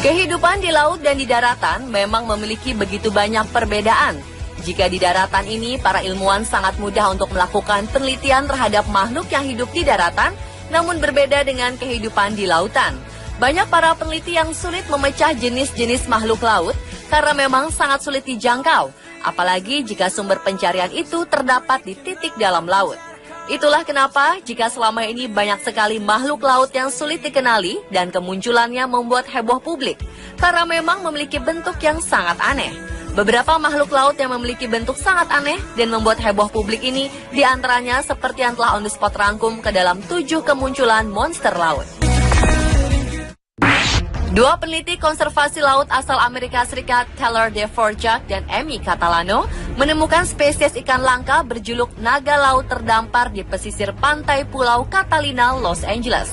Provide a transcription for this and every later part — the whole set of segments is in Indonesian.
Kehidupan di laut dan di daratan memang memiliki begitu banyak perbedaan. Jika di daratan ini, para ilmuwan sangat mudah untuk melakukan penelitian terhadap makhluk yang hidup di daratan, namun berbeda dengan kehidupan di lautan. Banyak para peneliti yang sulit memecah jenis-jenis makhluk laut karena memang sangat sulit dijangkau, apalagi jika sumber pencarian itu terdapat di titik dalam laut. Itulah kenapa jika selama ini banyak sekali makhluk laut yang sulit dikenali dan kemunculannya membuat heboh publik, karena memang memiliki bentuk yang sangat aneh. Beberapa makhluk laut yang memiliki bentuk sangat aneh dan membuat heboh publik ini diantaranya seperti yang telah on the spot rangkum ke dalam 7 kemunculan monster laut. Dua peneliti konservasi laut asal Amerika Serikat, Taylor DeForjak dan Amy Catalano, menemukan spesies ikan langka berjuluk naga laut terdampar di pesisir pantai Pulau Catalina, Los Angeles.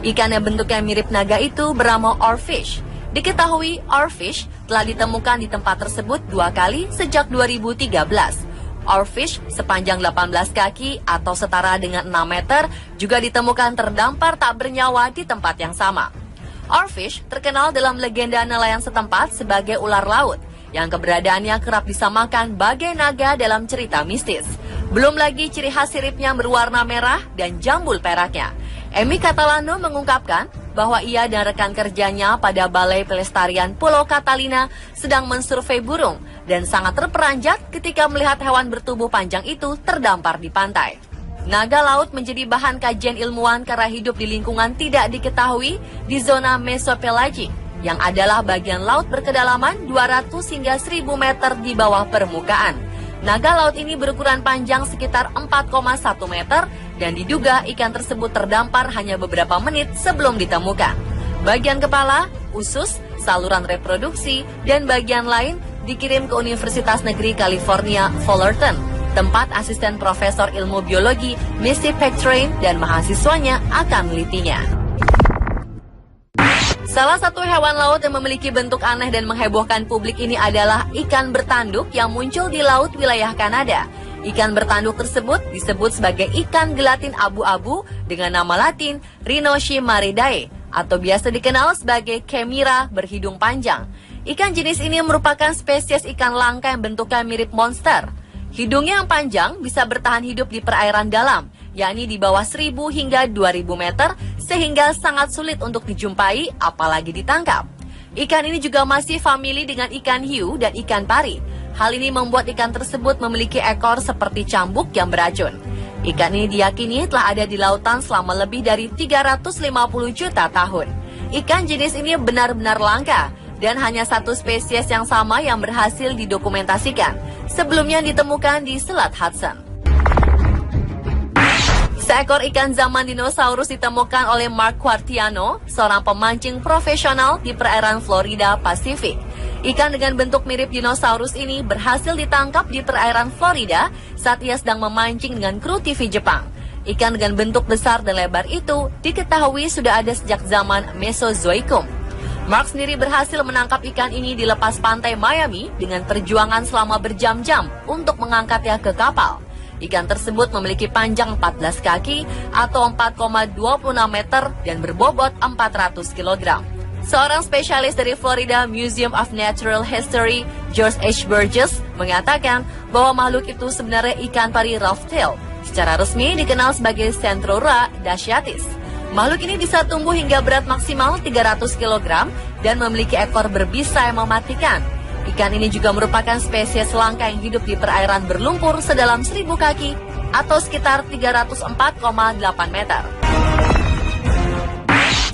Ikan yang bentuknya mirip naga itu bernama oarfish. Diketahui oarfish telah ditemukan di tempat tersebut 2 kali sejak 2013. Oarfish sepanjang 18 kaki atau setara dengan 6 meter juga ditemukan terdampar tak bernyawa di tempat yang sama. Oarfish terkenal dalam legenda nelayan setempat sebagai ular laut, yang keberadaannya kerap disamakan bagai naga dalam cerita mistis. Belum lagi ciri khas siripnya berwarna merah dan jambul peraknya. Amy Catalano mengungkapkan bahwa ia dan rekan kerjanya pada Balai Pelestarian Pulau Catalina sedang mensurvei burung dan sangat terperanjat ketika melihat hewan bertubuh panjang itu terdampar di pantai. Naga laut menjadi bahan kajian ilmuwan karena hidup di lingkungan tidak diketahui di zona mesopelagik, yang adalah bagian laut berkedalaman 200 hingga 1000 meter di bawah permukaan. Naga laut ini berukuran panjang sekitar 4,1 meter dan diduga ikan tersebut terdampar hanya beberapa menit sebelum ditemukan. Bagian kepala, usus, saluran reproduksi, dan bagian lain dikirim ke Universitas Negeri California, Fullerton, tempat asisten profesor ilmu biologi Missy Pectrain dan mahasiswanya akan melitinya. Salah satu hewan laut yang memiliki bentuk aneh dan menghebohkan publik ini adalah ikan bertanduk yang muncul di laut wilayah Kanada. Ikan bertanduk tersebut disebut sebagai ikan gelatin abu-abu dengan nama latin Rhinochimaridae atau biasa dikenal sebagai Chimera berhidung panjang. Ikan jenis ini merupakan spesies ikan langka yang bentuknya mirip monster. Hidungnya yang panjang bisa bertahan hidup di perairan dalam, yakni di bawah 1000 hingga 2000 meter, sehingga sangat sulit untuk dijumpai, apalagi ditangkap. Ikan ini juga masih famili dengan ikan hiu dan ikan pari. Hal ini membuat ikan tersebut memiliki ekor seperti cambuk yang beracun. Ikan ini diyakini telah ada di lautan selama lebih dari 350 juta tahun. Ikan jenis ini benar-benar langka, dan hanya satu spesies yang sama yang berhasil didokumentasikan, sebelumnya ditemukan di Selat Hudson. Seekor ikan zaman dinosaurus ditemukan oleh Mark Quartiano, seorang pemancing profesional di perairan Florida Pasifik. Ikan dengan bentuk mirip dinosaurus ini berhasil ditangkap di perairan Florida saat ia sedang memancing dengan kru TV Jepang. Ikan dengan bentuk besar dan lebar itu diketahui sudah ada sejak zaman Mesozoikum. Mark sendiri berhasil menangkap ikan ini di lepas pantai Miami dengan perjuangan selama berjam-jam untuk mengangkatnya ke kapal. Ikan tersebut memiliki panjang 14 kaki atau 4,26 meter dan berbobot 400 kg. Seorang spesialis dari Florida Museum of Natural History, George H. Burgess, mengatakan bahwa makhluk itu sebenarnya ikan pari roughtail. Secara resmi dikenal sebagai Centrura dasciatis. Makhluk ini bisa tumbuh hingga berat maksimal 300 kg dan memiliki ekor berbisa yang mematikan. Ikan ini juga merupakan spesies langka yang hidup di perairan berlumpur sedalam 1000 kaki atau sekitar 304,8 meter.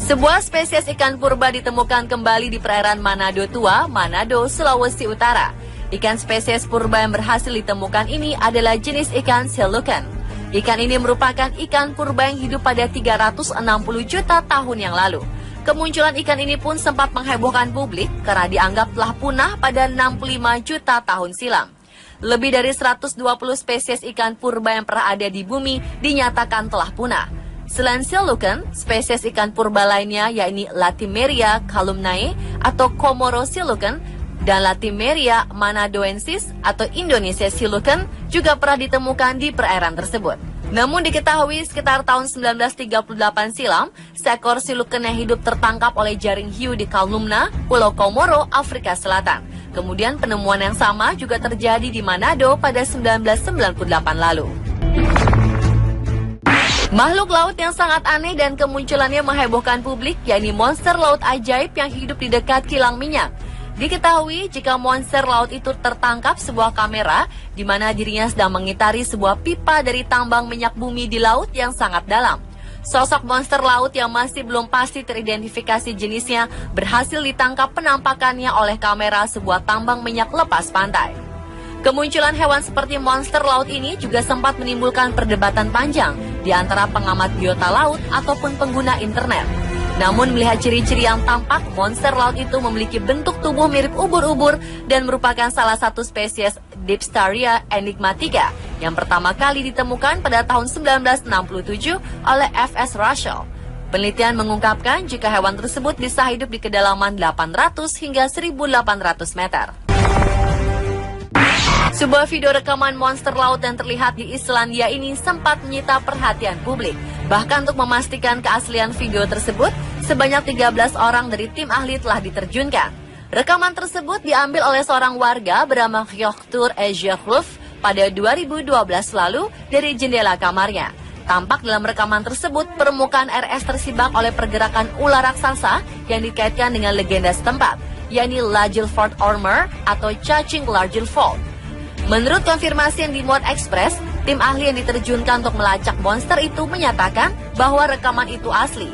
Sebuah spesies ikan purba ditemukan kembali di perairan Manado Tua, Manado, Sulawesi Utara. Ikan spesies purba yang berhasil ditemukan ini adalah jenis ikan silukan. Ikan ini merupakan ikan purba yang hidup pada 360 juta tahun yang lalu. Kemunculan ikan ini pun sempat menghebohkan publik karena dianggap telah punah pada 65 juta tahun silam. Lebih dari 120 spesies ikan purba yang pernah ada di bumi dinyatakan telah punah. Selain silukan, spesies ikan purba lainnya yakni Latimeria columnae atau Komoro silukan dan Latimeria manadoensis atau Indonesia silukan juga pernah ditemukan di perairan tersebut. Namun diketahui sekitar tahun 1938 silam, seekor siluk kene hidup tertangkap oleh jaring hiu di Kalumna, Pulau Komoro, Afrika Selatan. Kemudian penemuan yang sama juga terjadi di Manado pada 1998 lalu. Makhluk laut yang sangat aneh dan kemunculannya menghebohkan publik, yakni monster laut ajaib yang hidup di dekat kilang minyak. Diketahui jika monster laut itu tertangkap sebuah kamera di mana dirinya sedang mengitari sebuah pipa dari tambang minyak bumi di laut yang sangat dalam. Sosok monster laut yang masih belum pasti teridentifikasi jenisnya berhasil ditangkap penampakannya oleh kamera sebuah tambang minyak lepas pantai. Kemunculan hewan seperti monster laut ini juga sempat menimbulkan perdebatan panjang di antara pengamat biota laut ataupun pengguna internet. Namun melihat ciri-ciri yang tampak, monster laut itu memiliki bentuk tubuh mirip ubur-ubur dan merupakan salah satu spesies Dipsteria enigmatica yang pertama kali ditemukan pada tahun 1967 oleh F.S. Russell. Penelitian mengungkapkan jika hewan tersebut bisa hidup di kedalaman 800 hingga 1.800 meter. Sebuah video rekaman monster laut yang terlihat di Islandia ini sempat menyita perhatian publik. Bahkan untuk memastikan keaslian video tersebut, sebanyak 13 orang dari tim ahli telah diterjunkan. Rekaman tersebut diambil oleh seorang warga bernama Hjörtur Ejerulf pada 2012 lalu dari jendela kamarnya. Tampak dalam rekaman tersebut, permukaan RS tersibak oleh pergerakan ular raksasa yang dikaitkan dengan legenda setempat, yakni Lagerfeld Ormer atau cacing Lagerfeld. Menurut konfirmasi yang dimuat Express, tim ahli yang diterjunkan untuk melacak monster itu menyatakan bahwa rekaman itu asli.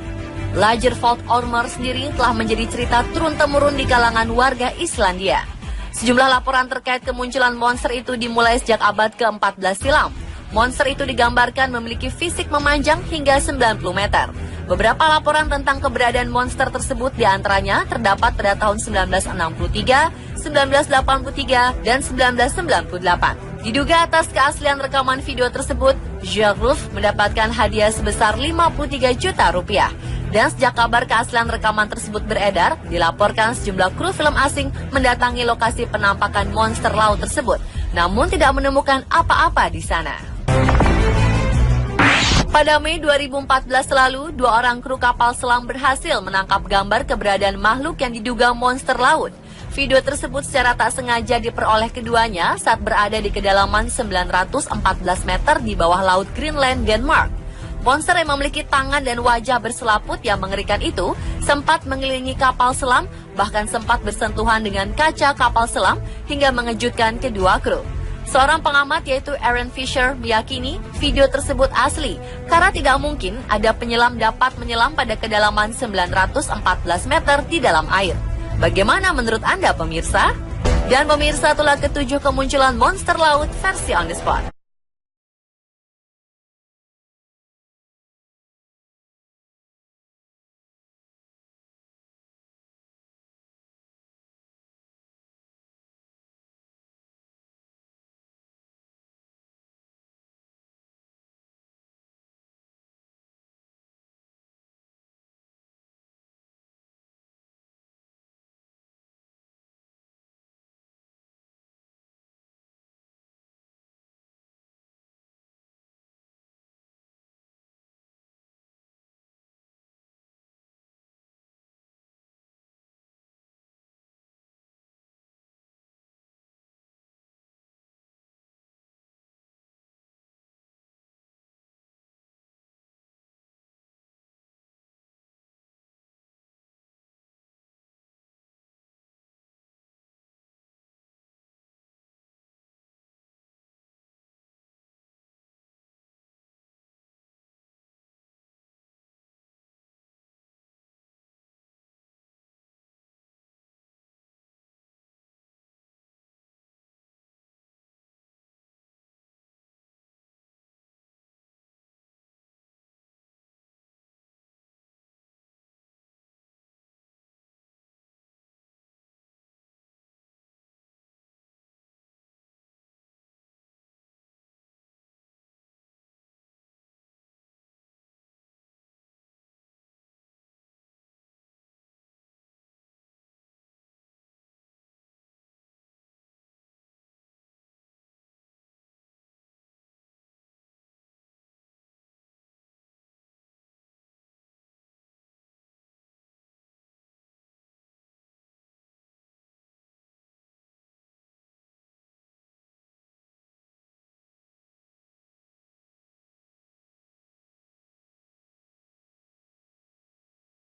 Lagerfeld Ormer sendiri telah menjadi cerita turun-temurun di kalangan warga Islandia. Sejumlah laporan terkait kemunculan monster itu dimulai sejak abad ke-14 silam. Monster itu digambarkan memiliki fisik memanjang hingga 90 meter. Beberapa laporan tentang keberadaan monster tersebut diantaranya terdapat pada tahun 1963, 1983, dan 1998. Diduga atas keaslian rekaman video tersebut, Jarulf mendapatkan hadiah sebesar 53 juta rupiah. Dan sejak kabar keaslian rekaman tersebut beredar, dilaporkan sejumlah kru film asing mendatangi lokasi penampakan monster laut tersebut, namun tidak menemukan apa-apa di sana. Pada Mei 2014 lalu, 2 orang kru kapal selam berhasil menangkap gambar keberadaan makhluk yang diduga monster laut. Video tersebut secara tak sengaja diperoleh keduanya saat berada di kedalaman 914 meter di bawah laut Greenland, Denmark. Monster yang memiliki tangan dan wajah berselaput yang mengerikan itu sempat mengelilingi kapal selam, bahkan sempat bersentuhan dengan kaca kapal selam hingga mengejutkan kedua kru. Seorang pengamat yaitu Aaron Fisher meyakini video tersebut asli karena tidak mungkin ada penyelam dapat menyelam pada kedalaman 914 meter di dalam air. Bagaimana menurut Anda pemirsa? Dan pemirsa, itulah ketujuh kemunculan monster laut versi On The Spot.